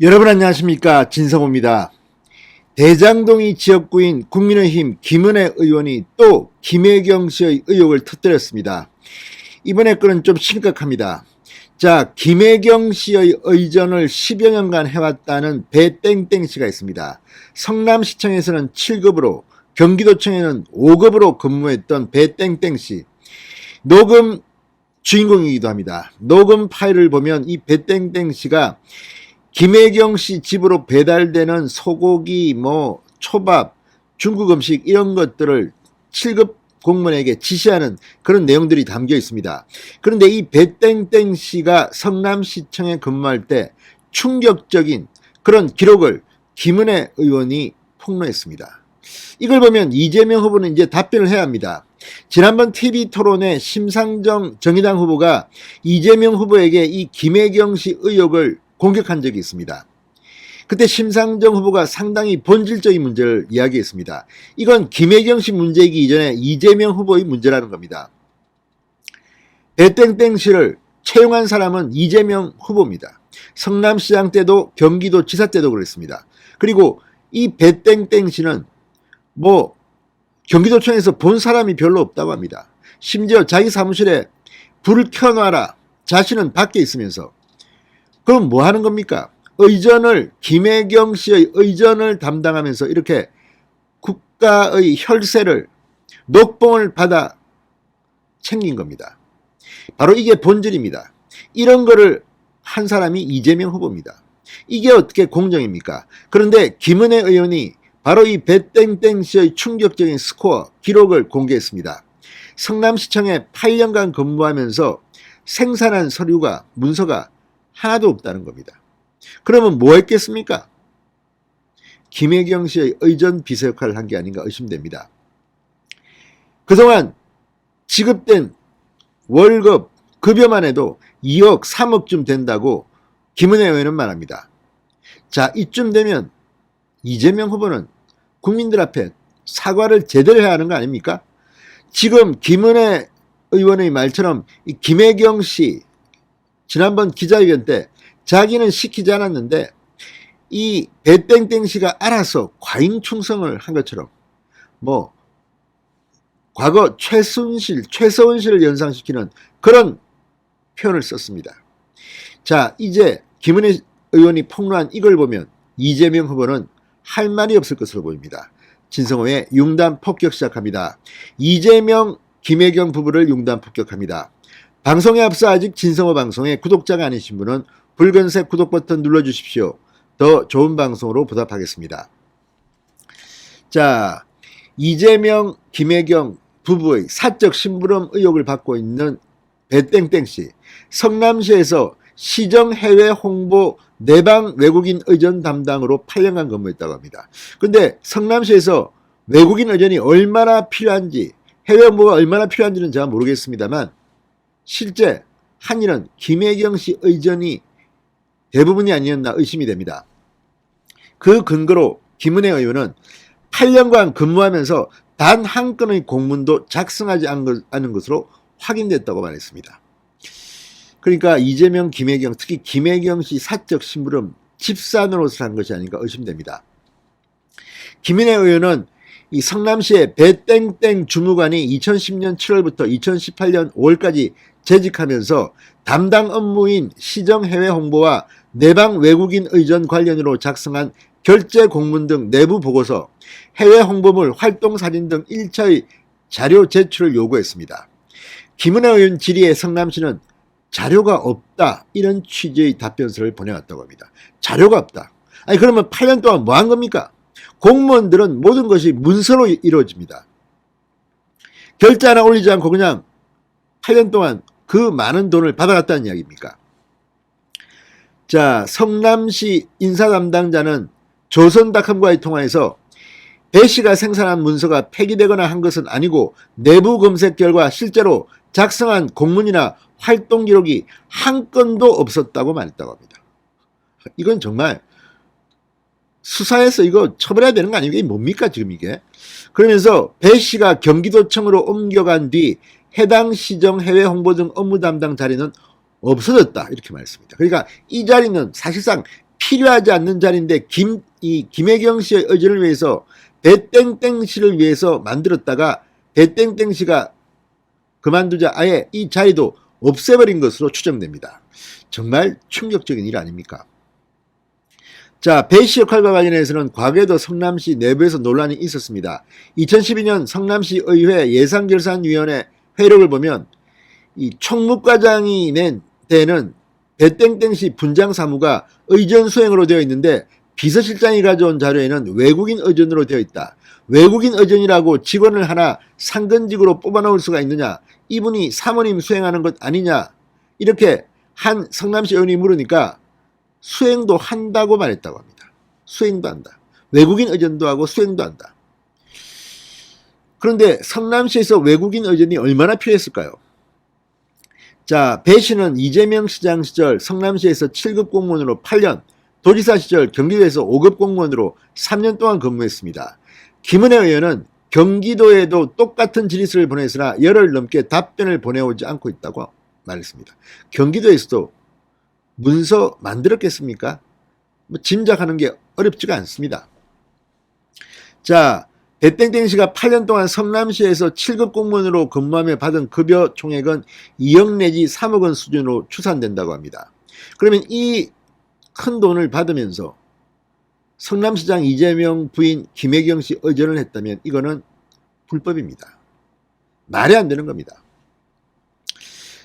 여러분 안녕하십니까, 진성호입니다. 대장동이 지역구인 국민의힘 김은혜 의원이 또 김혜경 씨의 의혹을 터뜨렸습니다. 이번에 건은 좀 심각합니다. 자, 김혜경 씨의 의전을 10여 년간 해왔다는 배땡땡 씨가 있습니다. 성남시청에서는 7급으로, 경기도청에는 5급으로 근무했던 배땡땡 씨. 녹음 주인공이기도 합니다. 녹음 파일을 보면 이 배땡땡 씨가 김혜경 씨 집으로 배달되는 소고기, 초밥, 중국 음식 이런 것들을 7급 공무원에게 지시하는 그런 내용들이 담겨 있습니다. 그런데 이 배땡땡 씨가 성남시청에 근무할 때 충격적인 그런 기록을 김은혜 의원이 폭로했습니다. 이걸 보면 이재명 후보는 이제 답변을 해야 합니다. 지난번 TV 토론에 심상정 정의당 후보가 이재명 후보에게 이 김혜경 씨 의혹을 공격한 적이 있습니다. 그때 심상정 후보가 상당히 본질적인 문제를 이야기했습니다. 이건 김혜경 씨 문제이기 이전에 이재명 후보의 문제라는 겁니다. 배땡땡 씨를 채용한 사람은 이재명 후보입니다. 성남시장 때도 경기도지사 때도 그랬습니다. 그리고 이 배땡땡 씨는 경기도청에서 본 사람이 별로 없다고 합니다. 심지어 자기 사무실에 불을 켜놔라, 자신은 밖에 있으면서. 그럼 뭐 하는 겁니까? 김혜경 씨의 의전을 담당하면서 이렇게 국가의 혈세를, 녹봉을 받아 챙긴 겁니다. 바로 이게 본질입니다. 이런 거를 한 사람이 이재명 후보입니다. 이게 어떻게 공정입니까? 그런데 김은혜 의원이 바로 이 배땡땡 씨의 충격적인 스코어, 기록을 공개했습니다. 성남시청에 8년간 근무하면서 생산한 서류가, 문서가 하나도 없다는 겁니다. 그러면 뭐 했겠습니까? 김혜경 씨의 의전 비서 역할을 한 게 아닌가 의심됩니다. 그동안 지급된 월급, 급여만 해도 2억, 3억쯤 된다고 김은혜 의원은 말합니다. 자, 이쯤 되면 이재명 후보는 국민들 앞에 사과를 제대로 해야 하는 거 아닙니까? 지금 김은혜 의원의 말처럼 이 김혜경 씨 지난번 기자회견 때 자기는 시키지 않았는데 이 배땡땡 씨가 알아서 과잉 충성을 한 것처럼 과거 최서원실을 연상시키는 그런 표현을 썼습니다. 자, 이제 김은혜 의원이 폭로한 이걸 보면 이재명 후보는 할 말이 없을 것으로 보입니다. 진성호의 융단 폭격 시작합니다. 이재명, 김혜경 부부를 융단 폭격합니다. 방송에 앞서 아직 진성호 방송에 구독자가 아니신 분은 붉은색 구독 버튼 눌러주십시오. 더 좋은 방송으로 보답하겠습니다. 자, 이재명, 김혜경 부부의 사적 심부름 의혹을 받고 있는 배땡땡 씨. 성남시에서 시정 해외 홍보 내방 외국인 의전 담당으로 8년간 근무했다고 합니다. 근데 성남시에서 외국인 의전이 얼마나 필요한지, 해외 홍보가 얼마나 필요한지는 제가 모르겠습니다만 실제 한 일은 김혜경 씨 의전이 대부분이 아니었나 의심이 됩니다. 그 근거로 김은혜 의원은 8년간 근무하면서 단 한 건의 공문도 작성하지 않은 것으로 확인됐다고 말했습니다. 그러니까 이재명, 김혜경, 특히 김혜경 씨 사적 심부름 집사 노릇을 한 것이 아닌가 의심됩니다. 김은혜 의원은 이 성남시의 배땡땡 주무관이 2010년 7월부터 2018년 5월까지 재직하면서 담당 업무인 시정해외 홍보와 내방 외국인 의전 관련으로 작성한 결제 공문 등 내부 보고서, 해외 홍보물, 활동 사진 등 1차의 자료 제출을 요구했습니다. 김은혜 의원 질의에 성남시는 자료가 없다, 이런 취지의 답변서를 보내왔다고 합니다. 자료가 없다. 아니 그러면 8년 동안 뭐 한 겁니까? 공무원들은 모든 것이 문서로 이루어집니다. 결제 하나 올리지 않고 그냥 8년 동안 그 많은 돈을 받아갔다는 이야기입니까? 자, 성남시 인사 담당자는 조선닷컴과의 통화에서 배 씨가 생산한 문서가 폐기되거나 한 것은 아니고 내부 검색 결과 실제로 작성한 공문이나 활동 기록이 한 건도 없었다고 말했다고 합니다. 이건 정말 수사해서 이거 처벌해야 되는 거 아닙니까? 이게 뭡니까 지금 이게? 그러면서 배 씨가 경기도청으로 옮겨간 뒤 해당 시정 해외 홍보 등 업무 담당 자리는 없어졌다, 이렇게 말했습니다. 그러니까 이 자리는 사실상 필요하지 않는 자리인데 김혜경 씨의 의전을 위해서 배땡땡 씨를 위해서 만들었다가 배땡땡 씨가 그만두자 아예 이 자리도 없애버린 것으로 추정됩니다. 정말 충격적인 일 아닙니까? 자, 배 씨 역할과 관련해서는 과거에도 성남시 내부에서 논란이 있었습니다. 2012년 성남시 의회 예산결산위원회 회록을 보면 이 총무과장이 낸 때는 배땡땡시 분장 사무가 의전 수행으로 되어 있는데 비서실장이 가져온 자료에는 외국인 의전으로 되어 있다. 외국인 의전이라고 직원을 하나 상근직으로 뽑아놓을 수가 있느냐? 이분이 사모님 수행하는 것 아니냐? 이렇게 한 성남시 의원이 물으니까 수행도 한다고 말했다고 합니다. 수행도 한다. 외국인 의전도 하고 수행도 한다. 그런데 성남시에서 외국인 의전이 얼마나 필요했을까요? 자, 배 씨는 이재명 시장 시절 성남시에서 7급 공무원으로 8년, 도지사 시절 경기도에서 5급 공무원으로 3년 동안 근무했습니다. 김은혜 의원은 경기도에도 똑같은 질의서를 보냈으나 열흘 넘게 답변을 보내오지 않고 있다고 말했습니다. 경기도에서도 문서 만들었겠습니까? 짐작하는 게 어렵지가 않습니다. 자, 배땡땡 씨가 8년 동안 성남시에서 7급 공무원으로 근무하며 받은 급여 총액은 2억 내지 3억 원 수준으로 추산된다고 합니다. 그러면 이 큰 돈을 받으면서 성남시장 이재명 부인 김혜경 씨 의전을 했다면 이거는 불법입니다. 말이 안 되는 겁니다.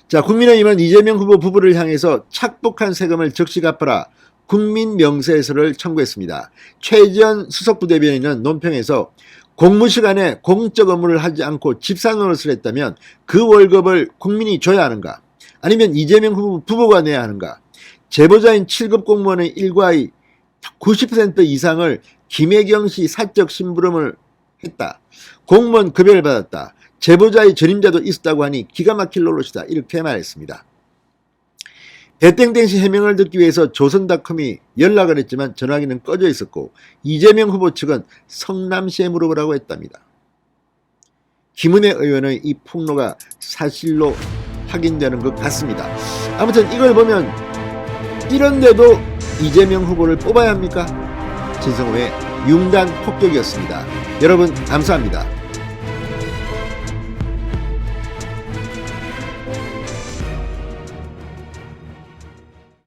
자, 국민의힘은 이재명 후보 부부를 향해서 착복한 세금을 즉시 갚아라 국민명세서를 청구했습니다. 최지연 수석부대변인은 논평에서 공무 시간에 공적 업무를 하지 않고 집사 노릇을 했다면 그 월급을 국민이 줘야 하는가? 아니면 이재명 후보 부부가 내야 하는가? 제보자인 7급 공무원의 일과의 90% 이상을 김혜경 씨 사적 심부름을 했다. 공무원 급여를 받았다. 제보자의 전임자도 있었다고 하니 기가 막힐 노릇이다. 이렇게 말했습니다. 배땡땡 씨 해명을 듣기 위해서 조선닷컴이 연락을 했지만 전화기는 꺼져 있었고 이재명 후보 측은 성남시에 물어보라고 했답니다. 김은혜 의원의 이 폭로가 사실로 확인되는 것 같습니다. 아무튼 이걸 보면 이런데도 이재명 후보를 뽑아야 합니까? 진성호의 융단 폭격이었습니다. 여러분 감사합니다.